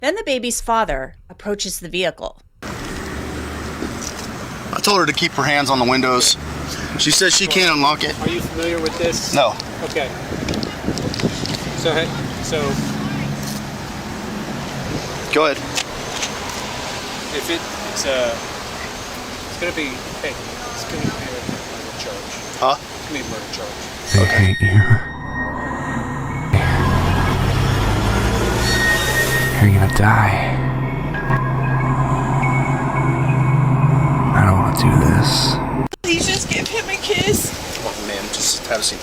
Then the baby's father approaches the vehicle. I told her to keep her hands on the windows. She says she can't unlock it. Are you familiar with this? No. Okay. So Go ahead. if it's gonna be it's gonna be a murder charge. Huh? It's gonna be a murder charge. I hate you. You're gonna die. I don't want to do this. Please just give him a kiss. Come on, ma'am. Just have a seat.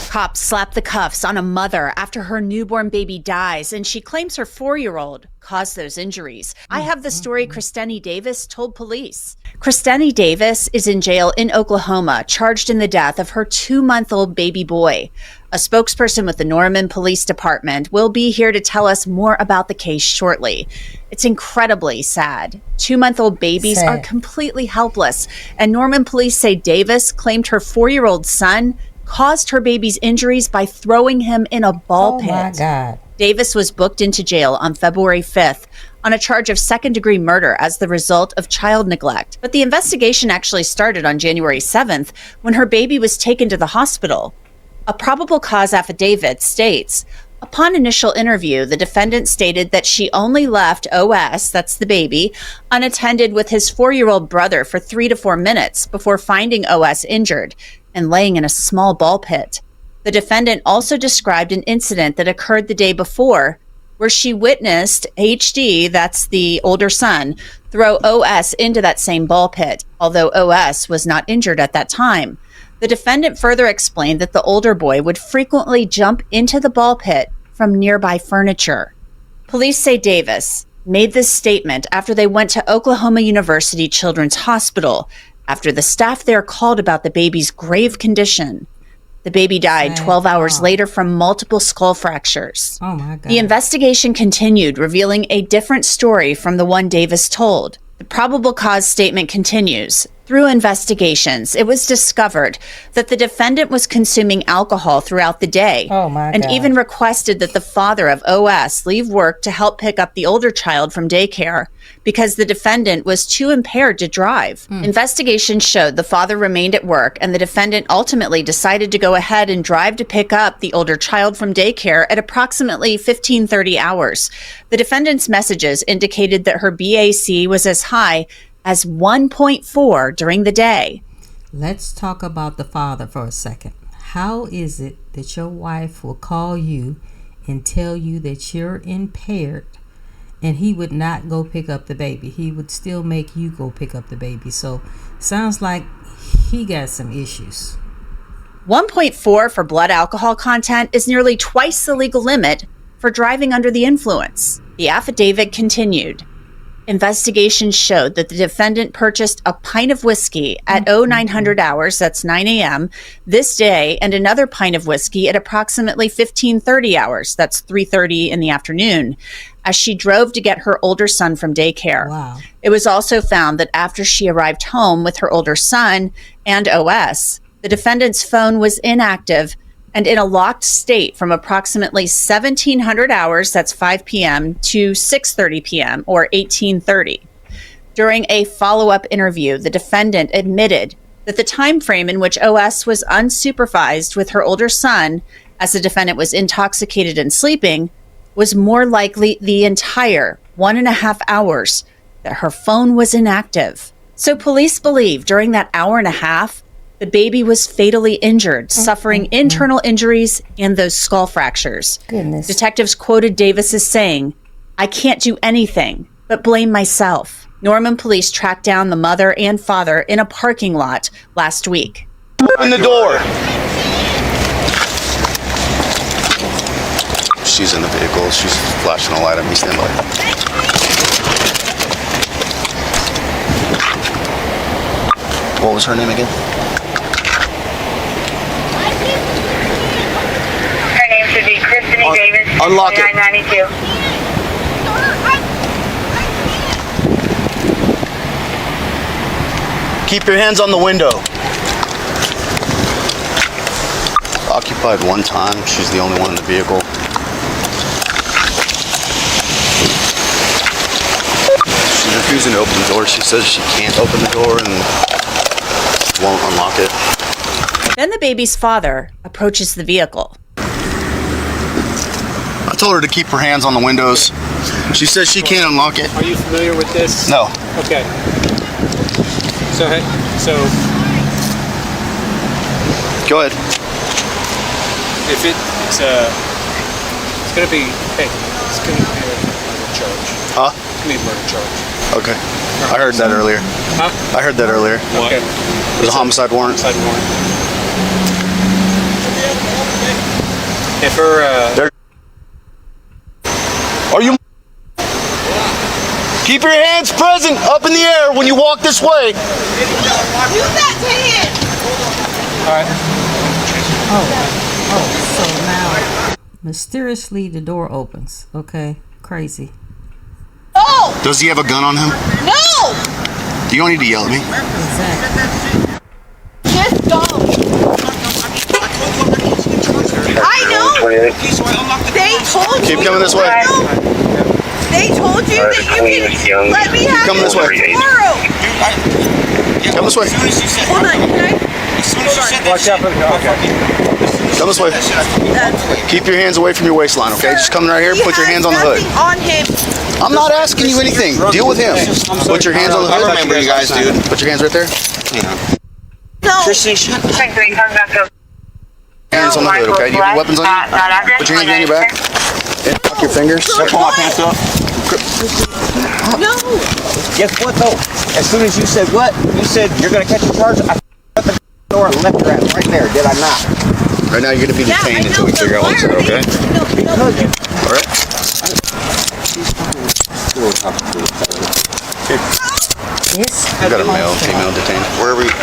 Cops slap the cuffs on a mother after her newborn baby dies, and she claims her 4-year-old caused those injuries. I have the story Kristeny Davis told police. Kristeny Davis is in jail in Oklahoma, charged in the death of her 2-month-old baby boy. A spokesperson with the Norman Police Department will be here to tell us more about the case shortly. It's incredibly sad. 2-month-old babies are completely helpless, and Norman police say Davis claimed her 4-year-old son caused her baby's injuries by throwing him in a ball pit. Oh my God. Davis was booked into jail on February 5th on a charge of second-degree murder as the result of child neglect. But the investigation actually started on January 7th when her baby was taken to the hospital. A probable cause affidavit states, upon initial interview, the defendant stated that she only left OS, that's the baby, unattended with his 4-year-old brother for 3 to 4 minutes before finding OS injured and laying in a small ball pit. The defendant also described an incident that occurred the day before where she witnessed HD, that's the older son, throw OS into that same ball pit, although OS was not injured at that time. The defendant further explained that the older boy would frequently jump into the ball pit from nearby furniture. Police say Davis made this statement after they went to Oklahoma University Children's Hospital after the staff there called about the baby's grave condition. The baby died 12 hours later from multiple skull fractures. Oh my God. The investigation continued, revealing a different story from the one Davis told. The probable cause statement continues. Through investigations, it was discovered that the defendant was consuming alcohol throughout the day and even requested that the father of OS leave work to help pick up the older child from daycare because the defendant was too impaired to drive. Investigations showed the father remained at work and the defendant ultimately decided to go ahead and drive to pick up the older child from daycare at approximately 15:30 hours. The defendant's messages indicated that her BAC was as high as 1.4 during the day. Let's talk about the father for a second. How is it that your wife will call you and tell you that you're impaired and he would not go pick up the baby? He would still make you go pick up the baby. So sounds like he got some issues. 1.4 for blood alcohol content is nearly twice the legal limit for driving under the influence. The affidavit continued. Investigations showed that the defendant purchased a pint of whiskey at 0900 hours, that's 9 a.m., this day, and another pint of whiskey at approximately 15:30 hours, that's 3:30 in the afternoon, as she drove to get her older son from daycare. Wow. It was also found that after she arrived home with her older son and OS, the defendant's phone was inactive and in a locked state from approximately 1700 hours, that's 5 p.m., to 6:30 p.m., or 18:30. During a follow-up interview, the defendant admitted that the time frame in which OS was unsupervised with her older son, as the defendant was intoxicated and sleeping, was more likely the entire 1.5 hours that her phone was inactive. So police believe during that hour and a half, the baby was fatally injured, suffering internal injuries and those skull fractures. Goodness. Detectives quoted Davis as saying, "I can't do anything but blame myself." Norman police tracked down the mother and father in a parking lot last week. Open the door. She's in the vehicle. She's flashing a light at me. Stand by. What was her name again? Her name should be Kristeny Davis. Unlock it. 992. Keep your hands on the window. Occupied one time. She's the only one in the vehicle. refusing to open the door. She says she can't open the door and won't unlock it. Then the baby's father approaches the vehicle. I told her to keep her hands on the windows. She says she can't unlock it. Are you familiar with this? No. Okay. So Go ahead. if it's gonna be, hey, it's gonna be a murder charge. Huh? It's gonna be a murder charge. Okay. I heard that earlier. Huh? I heard that earlier. What? Okay. There's a homicide warrant. Homicide warrant. If her, Are you? Keep your hands present up in the air when you walk this way. Use that hand. alright. So now, mysteriously, the door opens. Okay, crazy. No. Does he have a gun on him? No. You don't need to yell at me. Exactly. Just go. I know. They told you. Keep coming this way. They told you that you can let me have Come this way. tomorrow. Come this way. Hold on, can I? Watch out for the car. Okay. Come this way. Keep your hands away from your waistline, okay? Just come right here. He Put your has hands on the hood. nothing on him. I'm not asking you anything. Deal with him. Put your hands on the hood. I remember you guys, dude. Put your hands right there. No. Hands on the hood, okay? Do you have weapons on you? Put your hands behind your back. And lock your fingers. Pull my pants up. No. Guess what though? As soon as you said what, you said you're gonna catch a charge. I shut the door and left her at right there. Did I not? Right now, you're going to be detained until we figure out what's there, okay? Because you. All right? You got a male, female detained. Wherever you.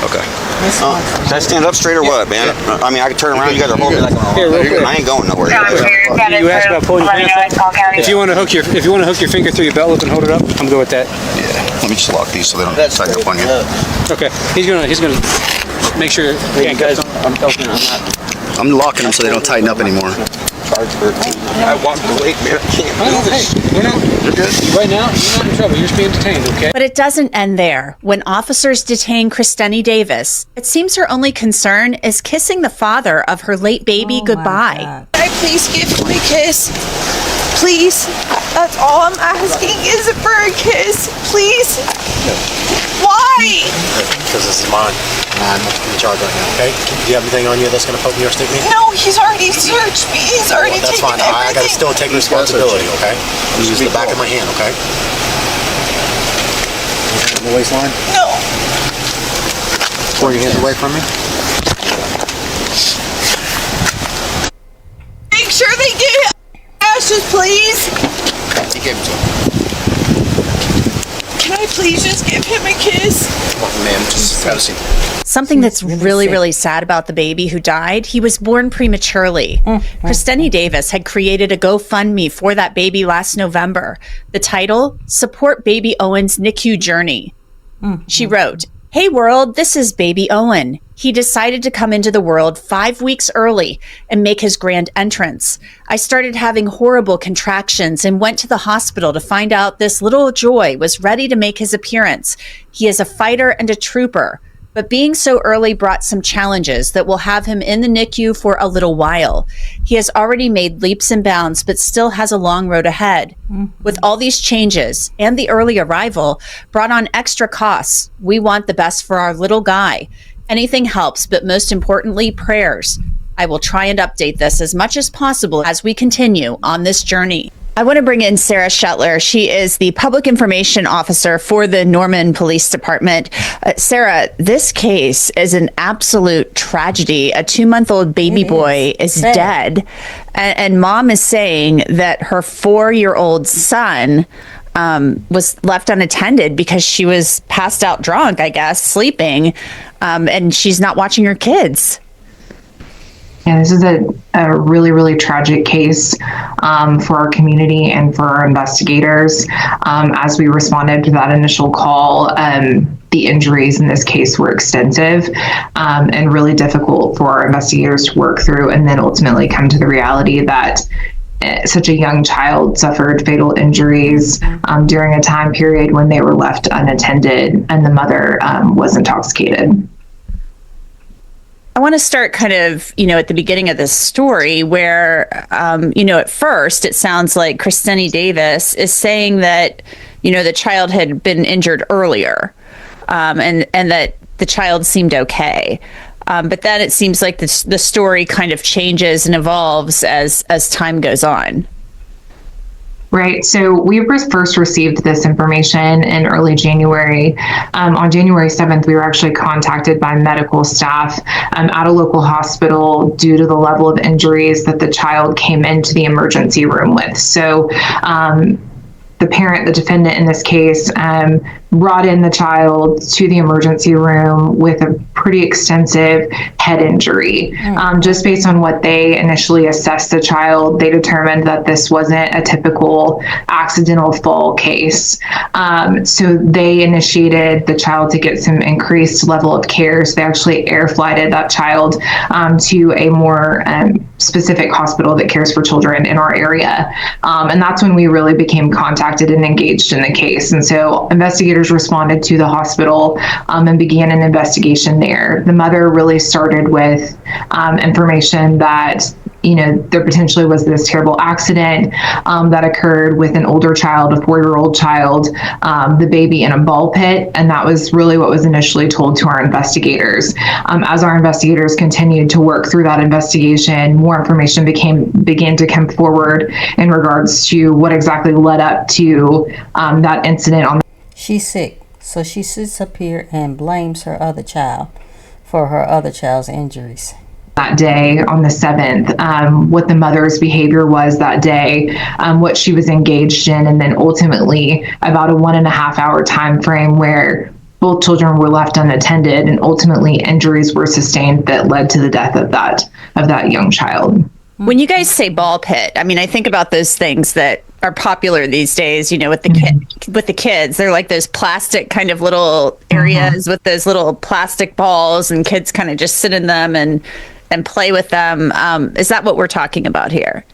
Okay. Should I stand up straight or what, man? I mean, I can turn around. You guys are holding me like Here, real quick. I ain't going nowhere. You asked about pulling your pants up. If you want to hook your finger through your belt loop and hold it up, I'm good with that. Yeah. Let me just lock these so they don't tighten up on you. Okay. He's gonna make sure. Hey, you guys, I'm talking. I'm not I'm locking them so they don't tighten up anymore. charged for. I walked away, man. I can't move it. You're good. Right now, you're not in trouble. You're just being detained, okay? But it doesn't end there. When officers detain Kristeny Davis, it seems her only concern is kissing the father of her late baby Oh my goodbye. God. Can I please give him a kiss? Please. That's all I'm asking is for a kiss. Please. Why? Because this is mine. I'm in charge right now, okay? Do you have anything on you that's going to poke me or stick me? No, he's already searched me. He's already That's taken fine. I got to everything. still take responsibility, okay? Use the back of my hand, okay? On the waistline? No. Pull your hands away from me. Make sure they get ashes, please. He gave it to him. Can I please just give him a kiss? Come on, ma'am. Just have a seat. Something that's really, sick. really sad about the baby who died, he was born prematurely. Kristeny Davis had created a GoFundMe for that baby last November. The title, Support Baby Owen's NICU Journey. She wrote, "Hey world, this is baby Owen. He decided to come into the world 5 weeks early and make his grand entrance. I started having horrible contractions and went to the hospital to find out this little joy was ready to make his appearance. He is a fighter and a trooper. But being so early brought some challenges that will have him in the NICU for a little while. He has already made leaps and bounds, but still has a long road ahead. With all these changes and the early arrival brought on extra costs, we want the best for our little guy. Anything helps, but most importantly, prayers. I will try and update this as much as possible as we continue on this journey." I want to bring in Sarah Shetler. She is the Public Information Officer for the Norman Police Department. Sarah, this case is an absolute tragedy. A 2-month-old baby boy is dead. And mom is saying that her 4-year-old son was left unattended because she was passed out drunk, I guess, sleeping, and she's not watching her kids. Yeah, this is a really, really tragic case for our community and for our investigators. As we responded to that initial call, the injuries in this case were extensive and really difficult for our investigators to work through, and then ultimately come to the reality that such a young child suffered fatal injuries during a time period when they were left unattended and the mother was intoxicated. I want to start kind of, at the beginning of this story where, at first it sounds like Kristeny Davis is saying that, the child had been injured earlier, and that the child seemed okay. But then it seems like the story kind of changes and evolves as time goes on. Right. So we first received this information in early January. On January 7th, we were actually contacted by medical staff at a local hospital due to the level of injuries that the child came into the emergency room with. So the parent, the defendant in this case, brought in the child to the emergency room with a pretty extensive head injury. Just based on what they initially assessed the child, they determined that this wasn't a typical accidental fall case. So they initiated the child to get some increased level of care. So they actually air flighted that child to a more specific hospital that cares for children in our area. And that's when we really became contacted and engaged in the case. And so investigators responded to the hospital and began an investigation there. The mother really started with information that there potentially was this terrible accident that occurred with an older child, a 4-year-old child, the baby in a ball pit. And that was really what was initially told to our investigators. As our investigators continued to work through that investigation, more information began to come forward in regards to what exactly led up to that incident. She's sick, so she sits up here and blames her other child for her other child's injuries. That day on the 7th, what the mother's behavior was that day, what she was engaged in, and then ultimately about a 1.5 hour time frame where both children were left unattended and ultimately injuries were sustained that led to the death of that young child. When you guys say ball pit, I mean, I think about those things that are popular these days, with the kids. They're like those plastic kind of little areas with those little plastic balls, and kids kind of just sit in them and play with them. Is that what we're talking about here?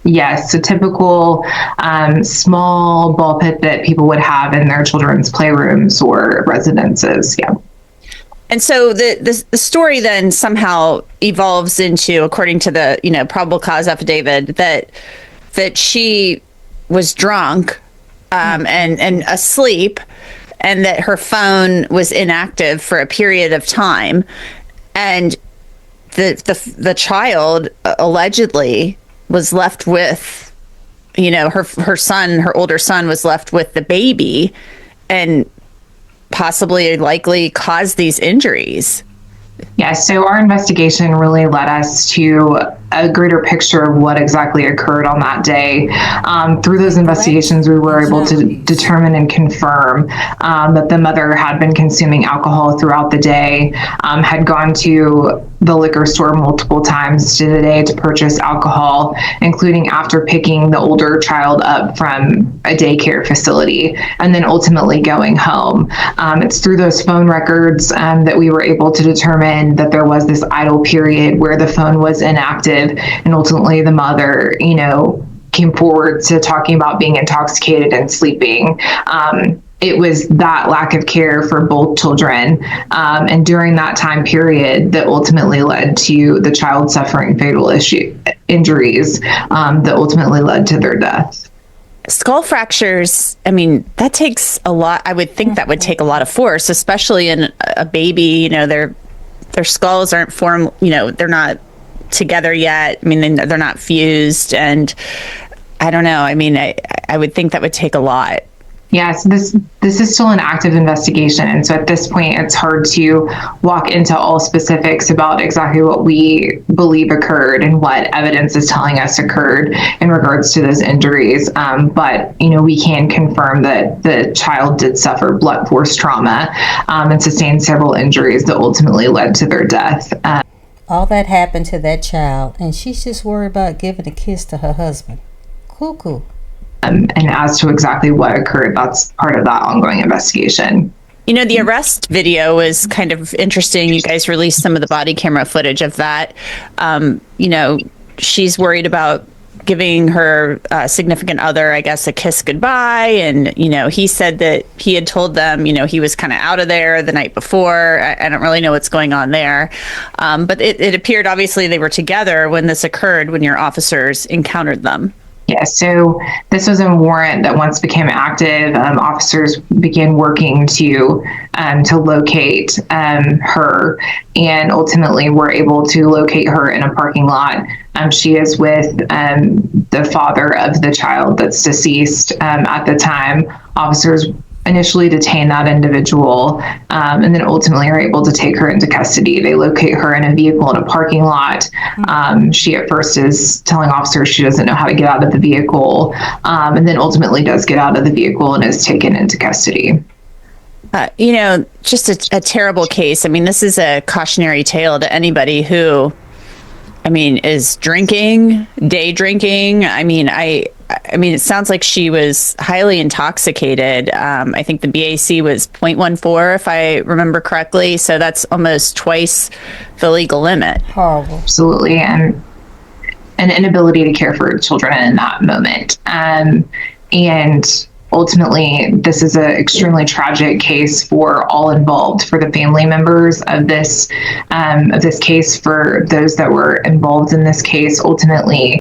Yes, a typical small ball pit that people would have in their children's playrooms or residences. Yeah. And so the story then somehow evolves into, according to the probable cause affidavit, that she was drunk and asleep, and that her phone was inactive for a period of time, and the child allegedly was left with, her older son was left with the baby, and possibly likely caused these injuries. Yes, so our investigation really led us to a greater picture of what exactly occurred on that day. Through those investigations, we were able to determine and confirm that the mother had been consuming alcohol throughout the day, had gone to the liquor store multiple times today to purchase alcohol, including after picking the older child up from a daycare facility and then ultimately going home. It's through those phone records that we were able to determine that there was this idle period where the phone was inactive, and ultimately the mother, came forward to talking about being intoxicated and sleeping. It was that lack of care for both children, and during that time period that ultimately led to the child suffering fatal injuries that ultimately led to their death. Skull fractures, I mean, that takes a lot. I would think that would take a lot of force, especially in a baby. Their skulls aren't formed, they're not together yet. I mean, they're not fused, and I don't know. I mean, I would think that would take a lot. Yes, this is still an active investigation, and so at this point, it's hard to walk into all specifics about exactly what we believe occurred and what evidence is telling us occurred in regards to those injuries. But we can confirm that the child did suffer blunt force trauma and sustained several injuries that ultimately led to their death. All that happened to that child, and she's just worried about giving a kiss to her husband. Cuckoo. And as to exactly what occurred, that's part of that ongoing investigation. The arrest video was kind of interesting. You guys released some of the body camera footage of that. She's worried about giving her significant other, I guess, a kiss goodbye. And, he said that he had told them, he was kind of out of there the night before. I don't really know what's going on there. But it appeared, obviously, they were together when this occurred, when your officers encountered them. Yeah, so this was a warrant that once became active. Officers began working to locate her, and ultimately were able to locate her in a parking lot. She is with the father of the child that's deceased at the time. Officers initially detain that individual, and then ultimately are able to take her into custody. They locate her in a vehicle in a parking lot. She at first is telling officers she doesn't know how to get out of the vehicle, and then ultimately does get out of the vehicle and is taken into custody. Just a terrible case. I mean, this is a cautionary tale to anybody who, is drinking, day drinking. It sounds like she was highly intoxicated. I think the BAC was 0.14, if I remember correctly. So that's almost twice the legal limit. Horrible. Absolutely. And an inability to care for children in that moment. And ultimately, this is an extremely tragic case for all involved, for the family members of this case, for those that were involved in this case. Ultimately,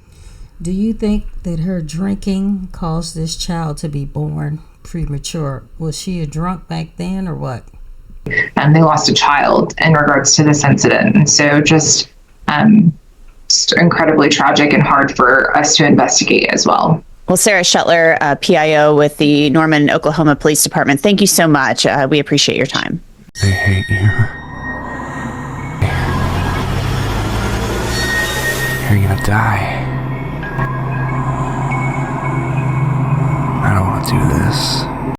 do you think that her drinking caused this child to be born premature? Was she a drunk back then, or what? They lost a child in regards to this incident, and so just incredibly tragic and hard for us to investigate as well. Well, Sarah Shetler, PIO with the Norman, Oklahoma Police Department, thank you so much. We appreciate your time. They hate you. You're gonna die. I don't want to do this.